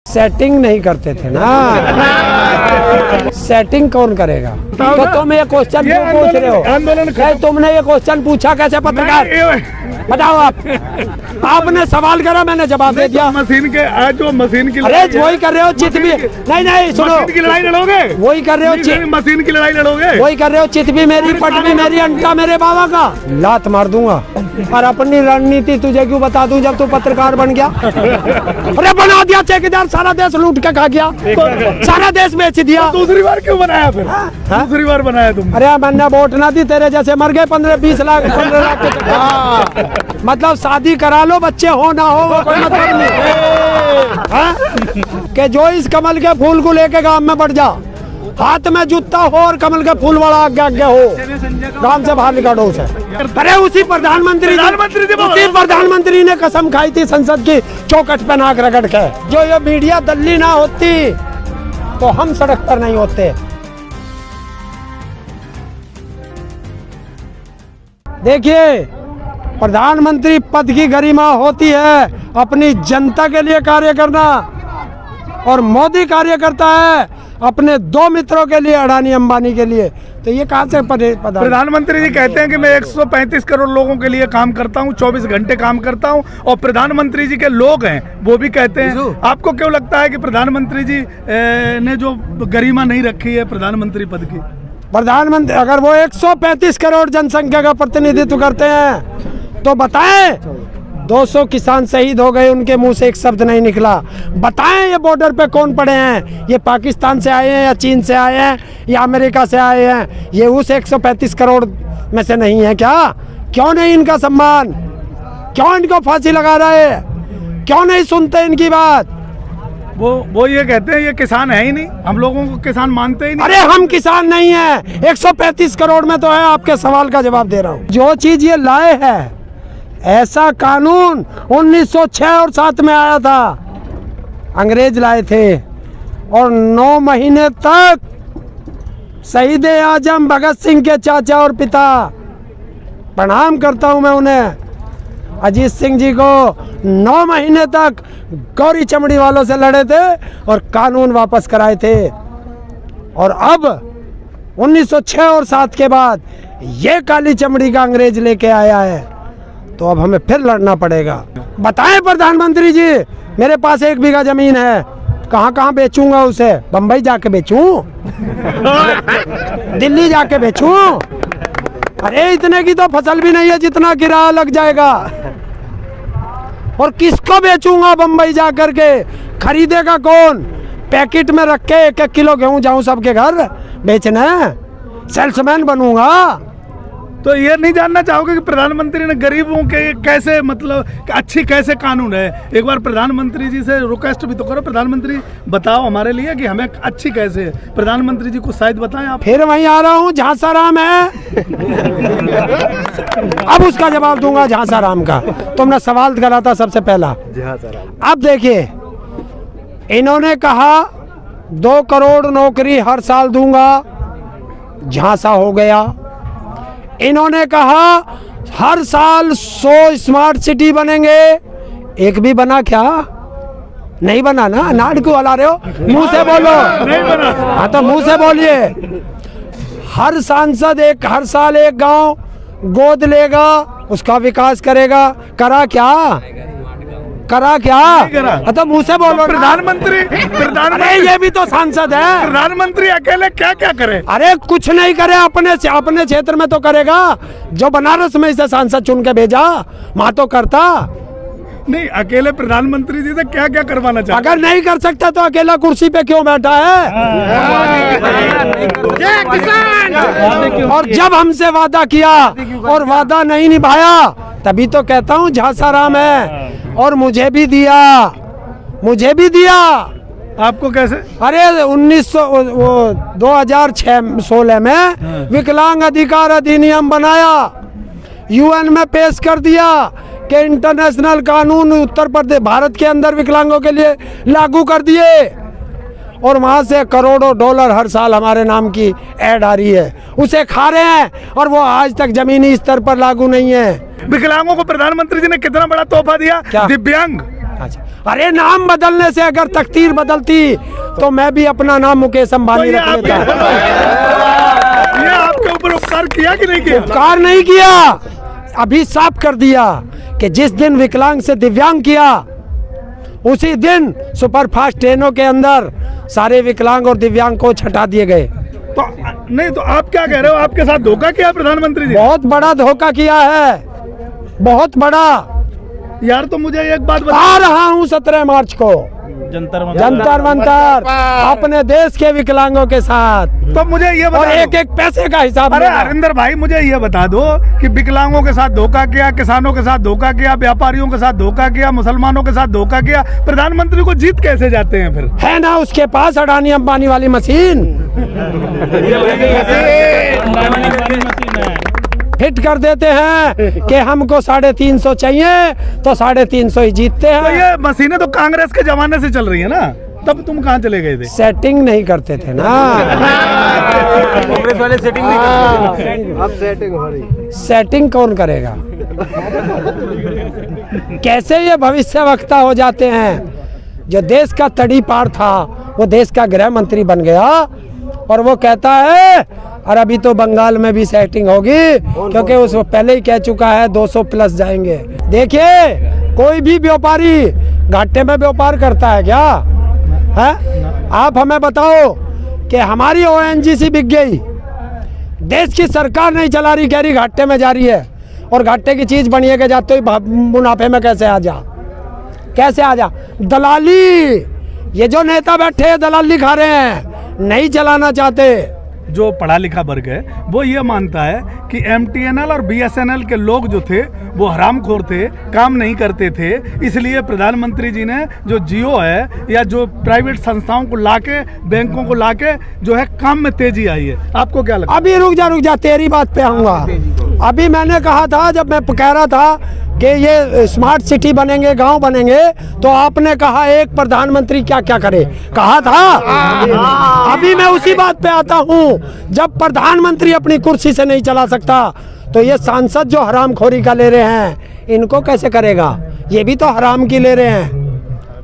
Setting नहीं करते थे ना। सेटिंग कौन करेगा? तो तुम ये क्वेश्चन क्यों पूछ रहे हो? तुमने ये क्वेश्चन पूछा कैसे पत्रकार? बताओ आपने सवाल करा, मैंने जवाब दे दिया। मशीन के जो मशीन की अरे वही कर रहे हो चित भी नहीं सुनो, मशीन की लड़ाई लड़ोगे? वही कर रहे हो मशीन की लड़ाई लड़ोगे? वही कर रहे हो। चित भी मेरी, पट भी मेरी, अंटा मेरे बाबा का। लात मार दूंगा। और अपनी रणनीति तुझे क्यों बता दूं जब तू पत्रकार बन गया? अरे बना दिया ठेकेदार, सारा देश लूट के खा गया, सारा देश बेच दिया। दूसरी बार क्यों बनाया फिर? दूसरी बार बनाया तुम? अरे मैंने वोट ना दी, तेरे जैसे मर गए 15-20 लाख 15 लाख के। मतलब शादी करा लो, बच्चे हो ना हो वो कोई मतलब नहीं कि जो इस कमल के फूल को लेके गांव में बढ़ जा, हाथ में जूता हो और कमल के फूल वाला आगे आगे हो, गांव से बाहर निकालो उसे। अरे उसी प्रधानमंत्री ने कसम खाई थी संसद की चौखट पे नाक रगड़ के, जो ये मीडिया दल्ली ना होती तो हम सड़क पर नहीं होते। देखिए, प्रधानमंत्री पद की गरिमा होती है अपनी जनता के लिए कार्य करना, और मोदी कार्य करता है अपने 2 मित्रों के लिए, अडानी अंबानी के लिए। तो ये कहाँ से प्रधानमंत्री जी कहते हैं कि मैं 135 करोड़ लोगों के लिए काम करता हूँ, 24 घंटे काम करता हूँ, और प्रधानमंत्री जी के लोग हैं वो भी कहते हैं। आपको क्यों लगता है कि प्रधानमंत्री जी ने जो गरिमा नहीं रखी है प्रधानमंत्री पद की? प्रधानमंत्री अगर वो 135 करोड़ जनसंख्या का प्रतिनिधित्व करते हैं तो बताएं 200 किसान शहीद हो गए, उनके मुंह से एक शब्द नहीं निकला। बताएं ये बॉर्डर पे कौन पड़े हैं? ये पाकिस्तान से आए हैं या चीन से आए हैं या अमेरिका से आए हैं? ये उस 135 करोड़ में से नहीं है क्या? क्यों नहीं इनका सम्मान? क्यों इनको फांसी लगा रहे? क्यों नहीं सुनते इनकी बात? वो ये कहते हैं ये किसान है ही नहीं, हम लोगों को किसान मानते ही नहीं। अरे हम किसान नहीं है, 135 करोड़ में तो है। आपके सवाल का जवाब दे रहा हूँ। जो चीज ये लाए है, ऐसा कानून 1906 और 7 में आया था, अंग्रेज लाए थे, और 9 महीने तक शहीद आजम भगत सिंह के चाचा और पिता, प्रणाम करता हूं मैं उन्हें, अजीत सिंह जी को 9 महीने तक गौरी चमड़ी वालों से लड़े थे और कानून वापस कराए थे। और अब 1906 और 7 के बाद ये काली चमड़ी का अंग्रेज लेके आया है, तो अब हमें फिर लड़ना पड़ेगा। बताएं प्रधानमंत्री जी, मेरे पास 1 बीघा जमीन है, कहाँ बेचूंगा उसे? बंबई जाके बेचूं? दिल्ली जाके बेचूं? अरे इतने की तो फसल भी नहीं है जितना किराया लग जाएगा। और किसको बेचूंगा बंबई जा करके? खरीदेगा कौन? पैकेट में रख के 1-1 किलो गेहूं जाऊं सबके घर बेचना? सेल्समैन बनूंगा? तो ये नहीं जानना चाहोगे कि प्रधानमंत्री ने गरीबों के कैसे, मतलब अच्छी कैसे कानून है? एक बार प्रधानमंत्री जी से रिक्वेस्ट भी तो करो, प्रधानमंत्री बताओ हमारे लिए कि हमें अच्छी कैसे है। प्रधानमंत्री जी को शायद बताएं आप। फिर वहीं आ रहा हूँ, झांसाराम है। अब उसका जवाब दूंगा झांसाराम का। तुमने सवाल करा था सबसे पहला। अब देखिए, इन्होंने कहा 2 करोड़ नौकरी हर साल दूंगा, झांसा हो गया। इन्होंने कहा हर साल 100 स्मार्ट सिटी बनेंगे, एक भी बना क्या? नहीं बना ना। नाड़ क्यों हला रहे हो? मुंह से बोलो। नहीं बना। हाँ तो मुंह से बोलिए। हर सांसद हर साल एक गांव गोद लेगा, उसका विकास करेगा। करा क्या? तो मुंह से बोलो। प्रधानमंत्री ये भी तो सांसद है। प्रधानमंत्री अकेले क्या क्या करे? अरे कुछ नहीं करे, अपने क्षेत्र में तो करेगा। जो बनारस में इसे सांसद चुन के भेजा, वहां तो करता नहीं। अकेले प्रधानमंत्री जी से क्या क्या करवाना चाहते? अगर नहीं कर सकता तो अकेला कुर्सी पे क्यों बैठा है? और जब हमसे वादा किया और वादा नहीं निभाया, तभी तो कहता हूँ झांसाराम है। और मुझे भी दिया। आपको कैसे? अरे 2016 में विकलांग अधिकार अधिनियम बनाया, UN में पेश कर दिया कि इंटरनेशनल कानून उत्तर प्रदेश भारत के अंदर विकलांगों के लिए लागू कर दिए, और वहां से करोड़ों डॉलर हर साल हमारे नाम की ऐड आ रही है, उसे खा रहे हैं, और वो आज तक जमीनी स्तर पर लागू नहीं है। विकलांगों को प्रधानमंत्री जी ने कितना बड़ा तोहफा दिया? दिव्यांग। अच्छा, अरे नाम बदलने से अगर तकदीर बदलती तो मैं भी अपना नाम मुकेश अंबानी रख लेता। ये आपके ऊपर उपकार किया कि नहीं किया? उपकार नहीं किया, अभी साफ कर दिया कि जिस दिन विकलांग से दिव्यांग किया उसी दिन सुपरफास्ट ट्रेनों के अंदर सारे विकलांग और दिव्यांग को छटा दिए गए। तो नहीं, तो आप क्या कह रहे हो? आपके साथ धोखा किया प्रधानमंत्री जी? बहुत बड़ा धोखा किया है, बहुत बड़ा। यार तो मुझे एक बात बता, आ रहा हूँ 17 मार्च को जंतर मंतर अपने देश के विकलांगों के साथ, तो मुझे ये बता और दो। एक एक पैसे का हिसाब अरे लेना। हरिंदर भाई, मुझे ये बता दो कि विकलांगों के साथ धोखा किया, किसानों के साथ धोखा किया, व्यापारियों के साथ धोखा किया, मुसलमानों के साथ धोखा किया, प्रधानमंत्री को जीत कैसे जाते हैं फिर? है ना उसके पास अडानी अंबानी वाली मशीन, हिट कर देते हैं कि हमको 350 चाहिए तो 350 ही जीतते तो हैं। ये मशीनें तो कांग्रेस के जमाने से चल रही है ना, तब तुम कहाँ चले गए थे? सेटिंग नहीं करते थे ना, कांग्रेस वाले सेटिंग नहीं करते, अब सेटिंग हो रही। सेटिंग कौन करेगा? कैसे ये भविष्यवक्ता हो जाते हैं? जो देश का तड़ी पार था वो देश का गृह मंत्री बन गया और वो कहता है और अभी तो बंगाल में भी सेटिंग होगी, क्योंकि उसको पहले ही कह चुका है 200 प्लस जाएंगे। देखिए, कोई भी व्यापारी घाटे में व्यापार करता है क्या? है? आप हमें बताओ कि हमारी ONGC बिक गई, देश की सरकार नहीं चला रही, कह रही घाटे में जा रही है, और घाटे की चीज बनिए के जाते ही मुनाफे में कैसे आ जा, कैसे आ जा? दलाली, ये जो नेता बैठे हैं दलाली खा रहे हैं, नहीं चलाना चाहते। जो पढ़ा लिखा वर्ग है वो ये मानता है कि MTNL और BSNL के लोग जो थे वो हरामखोर थे, काम नहीं करते थे, इसलिए प्रधानमंत्री जी ने जो जियो है या जो प्राइवेट संस्थाओं को लाके, बैंकों को लाके जो है काम में तेजी आई है। आपको क्या लगता है? अभी रुक जा, तेरी बात पे आऊंगा। अभी मैंने कहा था, जब मैं कह रहा था कि ये स्मार्ट सिटी बनेंगे, गांव बनेंगे, तो आपने कहा एक प्रधानमंत्री क्या क्या करे, कहा था। अभी मैं उसी बात पे आता हूँ, जब प्रधानमंत्री अपनी कुर्सी से नहीं चला सकता तो ये सांसद जो हरामखोरी का ले रहे हैं इनको कैसे करेगा? ये भी तो हराम की ले रहे हैं,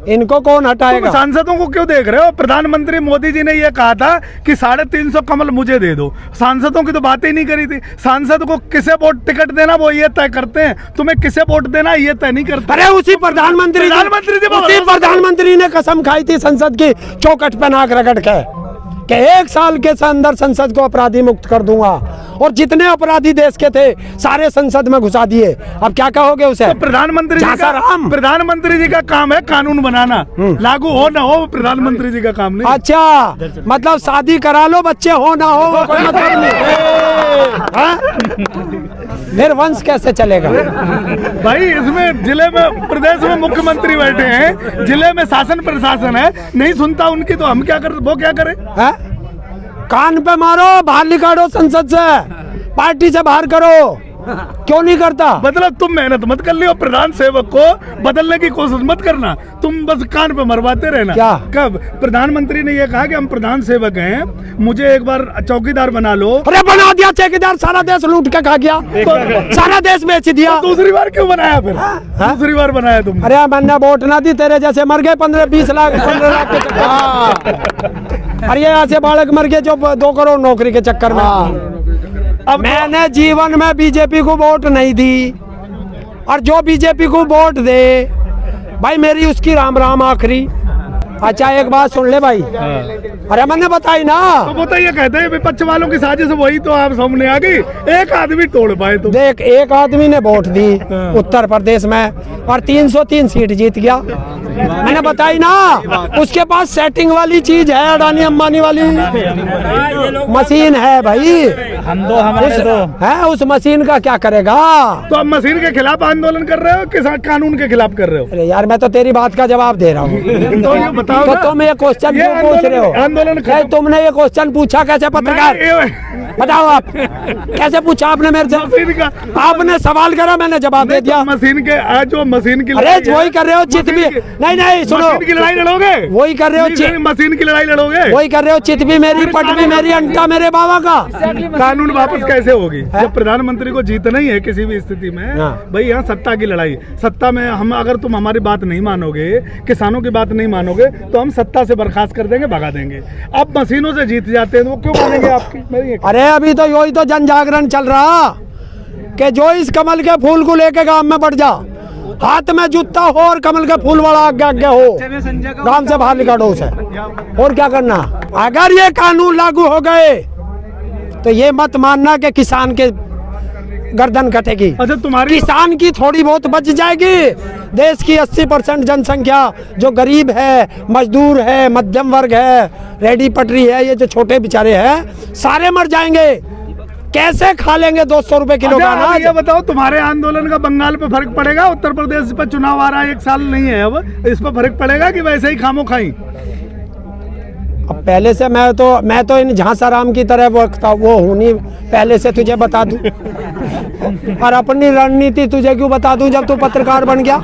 इनको कौन हटाएगा? तुम सांसदों को क्यों देख रहे हो? प्रधानमंत्री मोदी जी ने यह कहा था कि 350 कमल मुझे दे दो। सांसदों की तो बात ही नहीं करी थी। सांसद को किसे वोट टिकट देना वो ये तय करते हैं, तुम्हें किसे वोट देना ये तय नहीं करते। अरे उसी प्रधानमंत्री ने कसम खाई थी संसद की चौखट पे नाक रगड़ के कि 1 साल के अंदर संसद को अपराधी मुक्त कर दूंगा, और जितने अपराधी देश के थे सारे संसद में घुसा दिए। अब क्या कहोगे उसे? तो प्रधानमंत्री जी का काम है कानून बनाना, लागू हो ना हो प्रधानमंत्री जी का काम नहीं। अच्छा, मतलब शादी करा लो, बच्चे हो ना हो वो कोई मतलब नहीं, फिर वंश कैसे चलेगा? भाई इसमें जिले में, प्रदेश में मुख्यमंत्री बैठे हैं, जिले में शासन प्रशासन है, नहीं सुनता उनकी तो हम क्या कर, वो क्या करें? कान पे मारो, बाहर निकालो संसद से, पार्टी से बाहर करो। क्यों नहीं करता? मतलब तुम मेहनत मत कर लियो, प्रधान सेवक को बदलने की कोशिश मत करना, तुम बस कान पे मरवाते रहना। क्या? कब प्रधानमंत्री ने ये कहा कि हम प्रधान सेवक हैं, मुझे एक बार चौकीदार बना लो। अरे बना दिया चौकीदार, सारा देश लूट के खा गया, सारा देश बेच दिया। तो दूसरी बार क्यों बनाया फिर? दूसरी बार बनाया तुम? अरे मैंने वोट ना दी, तेरे जैसे मर गए 15-20 लाख 15 लाख के चक्कर। अरे यहाँ से बालक मर गए जो 2 करोड़ नौकरी के चक्कर में। अब मैंने जीवन में बीजेपी को वोट नहीं दी, और जो बीजेपी को वोट दे भाई मेरी उसकी राम राम आखिरी। अच्छा एक बात सुन ले भाई, अरे मैंने बताई ना, तो वो तो ये कहते हैं विपक्ष वालों की साजिश वही तो आप सामने आ गई, एक आदमी तोड़ पाए तुम। देख, एक आदमी ने वोट दी उत्तर प्रदेश में और 303 सीट जीत गया। मैंने बताई ना, उसके पास सेटिंग वाली चीज है, अडानी अंबानी वाली मशीन है भाई। उस मशीन का क्या करेगा? तो आप मशीन के खिलाफ आंदोलन कर रहे हो, किसान कानून के खिलाफ कर रहे हो? अरे यार मैं तो तेरी बात का जवाब दे रहा हूँ। तो ये बताओ तो ना, तुम ये क्वेश्चन क्यों पूछ रहे हो? आंदोलन तुमने ये क्वेश्चन पूछा कैसे पत्रकार? बताओ आप, कैसे पूछा आपने मेरे से? मशीन का आपने सवाल करा, मैंने जवाब दे दिया। मशीन के जो मशीन की अरे लड़ाई है, वही कर रहे हो चित भी, नहीं सुनो, मशीन की लड़ाई लड़ोगे, वही कर रहे हो मशीन की लड़ाई लड़ोगे, वही कर रहे हो, चित भी मेरी, पट भी मेरी, अंटा मेरे बाबा का। कानून वापस कैसे होगी जब प्रधानमंत्री को जीतना ही है किसी भी स्थिति में? भाई यहाँ सत्ता की लड़ाई, सत्ता में हम, अगर तुम हमारी बात नहीं मानोगे, किसानों की बात नहीं मानोगे, तो हम सत्ता से बर्खास्त कर देंगे, भगा देंगे। अब मशीनों से जीत जाते हैं तो वो क्यों मानेंगे आपकी? मेरी अरे अभी तो यही तो जन जागरण चल रहा कि जो इस कमल के फूल को लेके गांव में बढ़ जा, हाथ में जूता हो और कमल के फूल वाला आगे आगे हो, गांव से बाहर निकालो उसे। और क्या करना? अगर ये कानून लागू हो गए तो ये मत मानना कि किसान के गर्दन कटेगी। अच्छा, तुम्हारी किसान की थोड़ी बहुत बच जाएगी। देश की 80% जनसंख्या जो गरीब है, मजदूर है, मध्यम वर्ग है, रेडी पटरी है, ये जो छोटे बेचारे हैं, सारे मर जाएंगे। कैसे खा लेंगे 200 रुपए किलो का अनाज? ये बताओ, तुम्हारे आंदोलन का बंगाल पे फर्क पड़ेगा? उत्तर प्रदेश पर चुनाव आ रहा है, 1 साल नहीं है अब, इस पर फर्क पड़ेगा कि वैसे ही खामो खाई? अब पहले से मैं तो इन झांसाराम की तरह वो हूँ नहीं, पहले से तुझे बता दूं। और अपनी रणनीति तुझे क्यों बता दूं जब तू पत्रकार बन गया?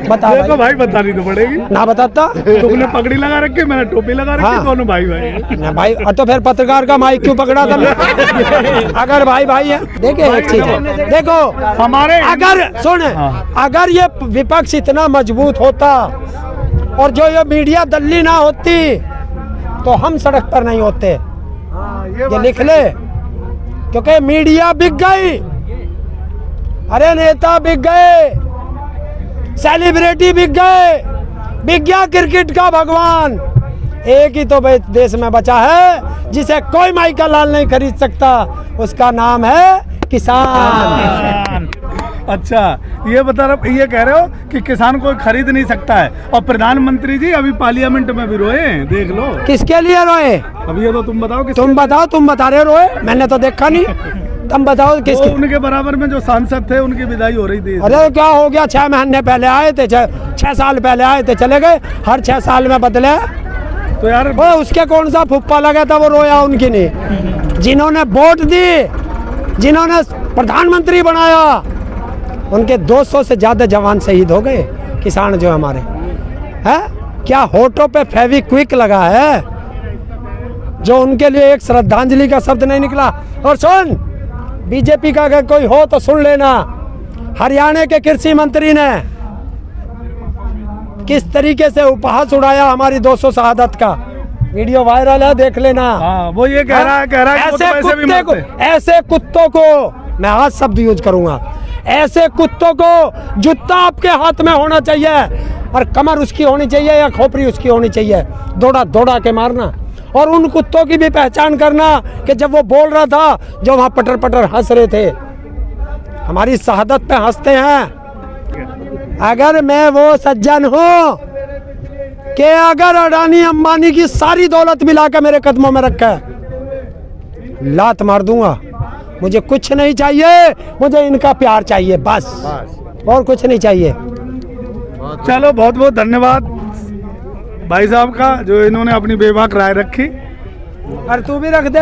बता देखो भाई, बतानी तो पड़ेगी ना। बताता तुमने पगड़ी लगा रखी, मैंने टोपी लगा रखी, हाँ। दोनों भाई भाई ना भाई, और तो फिर पत्रकार का माइक क्यों पकड़ा था? अगर भाई भाई है, देखिए एक चीज है, देखो हमारे, अगर सुन, अगर ये विपक्ष इतना मजबूत होता और जो ये मीडिया दल्ली ना होती तो हम सड़क पर नहीं होते। ये लिख ले, क्योंकि मीडिया बिक गई, अरे नेता बिक गए, सेलिब्रिटी बिक गए, बिक गया क्रिकेट का भगवान। एक ही तो देश में बचा है जिसे कोई माई का लाल नहीं खरीद सकता, उसका नाम है किसान। अच्छा, ये बता रहा, ये कह रहे हो कि किसान कोई खरीद नहीं सकता है, और प्रधानमंत्री जी अभी पार्लियामेंट में भी रोए, देख लो। किसके लिए रोए? अब ये तो तुम बताओ कि तुम बता रहे रोए, मैंने तो देखा नहीं। तुम बताओ किसके? उनके बराबर में जो सांसद थे उनकी विदाई हो रही थी। अरे क्या हो गया, 6 महीने पहले आए थे, 6 साल पहले आए थे, चले गए, हर 6 साल में बदले। तो यार वो उसके कौन सा फुप्पा लगा था वो रोया? उनकी नहीं, जिन्होंने वोट दी, जिन्होंने प्रधानमंत्री बनाया, उनके 200 से ज्यादा जवान शहीद हो गए। किसान जो हमारे हैं, क्या होठों पे फेविक्विक लगा है जो उनके लिए एक श्रद्धांजलि का शब्द नहीं निकला। और सुन, बीजेपी का अगर कोई हो तो सुन लेना, हरियाणा के कृषि मंत्री ने किस तरीके से उपहास उड़ाया हमारी 200 शहादत का, वीडियो वायरल है, देख लेना। हाँ, वो ये कह रहा है ऐसे कुत्तों को मैं आज शब्द यूज करूंगा, ऐसे कुत्तों को जूता आपके हाथ में होना चाहिए और कमर उसकी होनी चाहिए या खोपड़ी उसकी होनी चाहिए, दौड़ा दौड़ा के मारना। और उन कुत्तों की भी पहचान करना कि जब वो बोल रहा था, जो वहां पटर पटर हंस रहे थे, हमारी शहादत पे हंसते हैं। अगर मैं वो सज्जन हूं कि अगर अडानी अंबानी की सारी दौलत मिलाकर मेरे कदमों में रखा है, लात मार दूंगा। मुझे कुछ नहीं चाहिए, मुझे इनका प्यार चाहिए बस, और कुछ नहीं चाहिए। चलो, बहुत बहुत धन्यवाद भाई साहब का, जो इन्होंने अपनी बेबाक राय रखी। और तू भी रख दे।